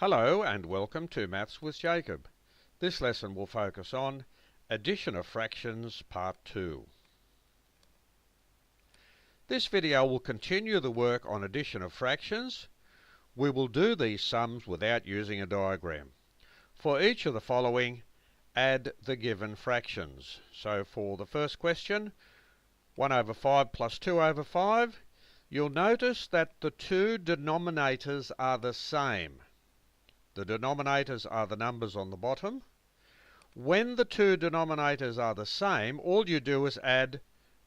Hello and welcome to Maths with Jacob. This lesson will focus on addition of fractions part 2. This video will continue the work on addition of fractions. We will do these sums without using a diagram. For each of the following, add the given fractions. So for the first question, 1 over 5 plus 2 over 5, you'll notice that the two denominators are the same. The denominators are the numbers on the bottom. When the two denominators are the same, all you do is add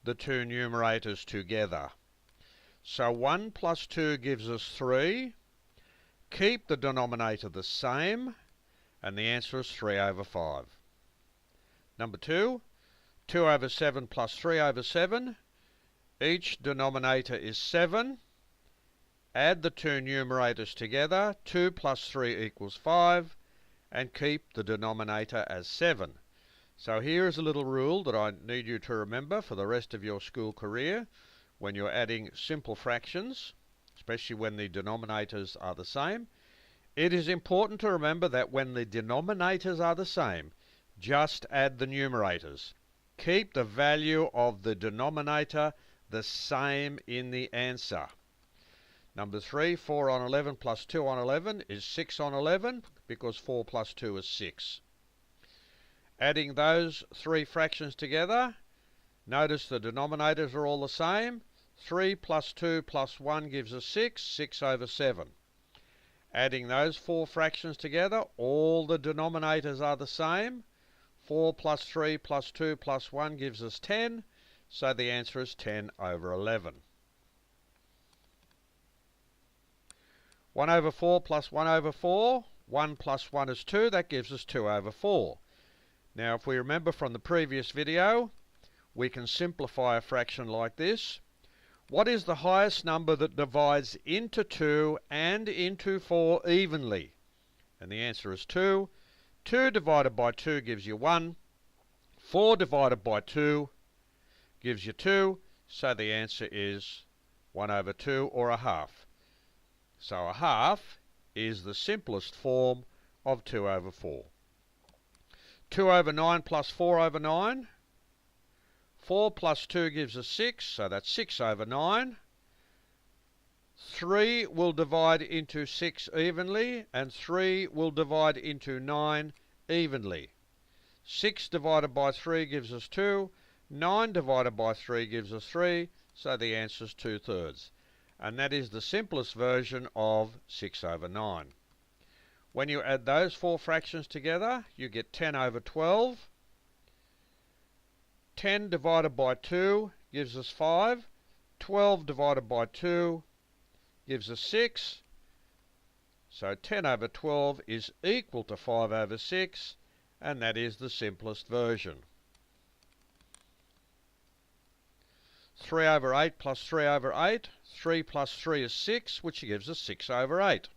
the two numerators together. So 1 plus 2 gives us 3. Keep the denominator the same, and the answer is 3 over 5. Number 2, 2 over 7 plus 3 over 7. Each denominator is 7. Add the two numerators together, 2 plus 3 equals 5, and keep the denominator as 7. So here is a little rule that I need you to remember for the rest of your school career when you're adding simple fractions, especially when the denominators are the same. It is important to remember that when the denominators are the same, just add the numerators. Keep the value of the denominator the same in the answer. Number 3, 4 on 11 plus 2 on 11 is 6 on 11 because 4 plus 2 is 6. Adding those three fractions together, notice the denominators are all the same. 3 plus 2 plus 1 gives us 6, 6 over 7. Adding those four fractions together, all the denominators are the same. 4 plus 3 plus 2 plus 1 gives us 10, so the answer is 10 over 11. 1 over 4 plus 1 over 4, 1 plus 1 is 2, that gives us 2 over 4. Now if we remember from the previous video, we can simplify a fraction like this. What is the highest number that divides into 2 and into 4 evenly? And the answer is 2. 2 divided by 2 gives you 1. 4 divided by 2 gives you 2, so the answer is 1 over 2 or a half. So a half is the simplest form of 2 over 4. 2 over 9 plus 4 over 9. 4 plus 2 gives us 6, so that's 6 over 9. 3 will divide into 6 evenly, and 3 will divide into 9 evenly. 6 divided by 3 gives us 2. 9 divided by 3 gives us 3, so the answer is 2/3. And that is the simplest version of 6 over 9. When you add those four fractions together, you get 10 over 12. 10 divided by 2 gives us 5. 12 divided by 2 gives us 6. So 10 over 12 is equal to 5 over 6, and that is the simplest version. 3 over 8 plus 3 over 8. 3 plus 3 is 6, which gives us 6 over 8.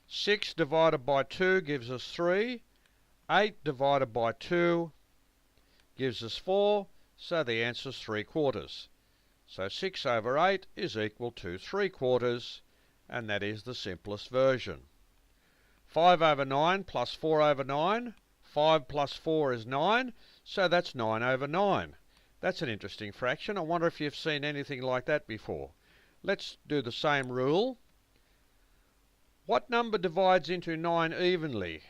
6 divided by 2 gives us 3. 8 divided by 2 gives us 4, so the answer is 3/4. So 6 over 8 is equal to 3/4, and that is the simplest version. 5 over 9 plus 4 over 9. 5 plus 4 is 9, so that's 9 over 9. That's an interesting fraction. I wonder if you've seen anything like that before. Let's do the same rule. What number divides into 9 evenly?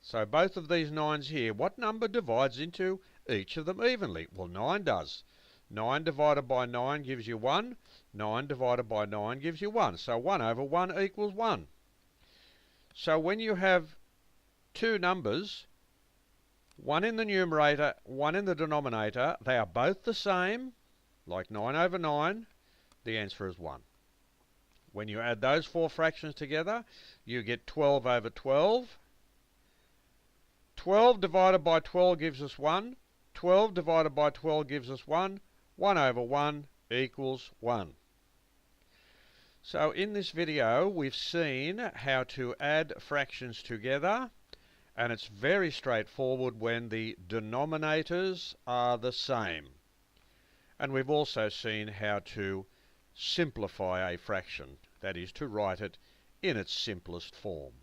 So both of these 9s here, what number divides into each of them evenly? Well, 9 does. 9 divided by 9 gives you 1. 9 divided by 9 gives you 1. So 1 over 1 equals 1. So when you have two numbers, one in the numerator, one in the denominator, they are both the same, like 9 over 9, the answer is 1. When you add those four fractions together, you get 12 over 12. 12 divided by 12 gives us 1. 12 divided by 12 gives us 1. 1 over 1 equals 1. So in this video, we've seen how to add fractions together, and it's very straightforward when the denominators are the same. And we've also seen how to simplify a fraction, that is, to write it in its simplest form.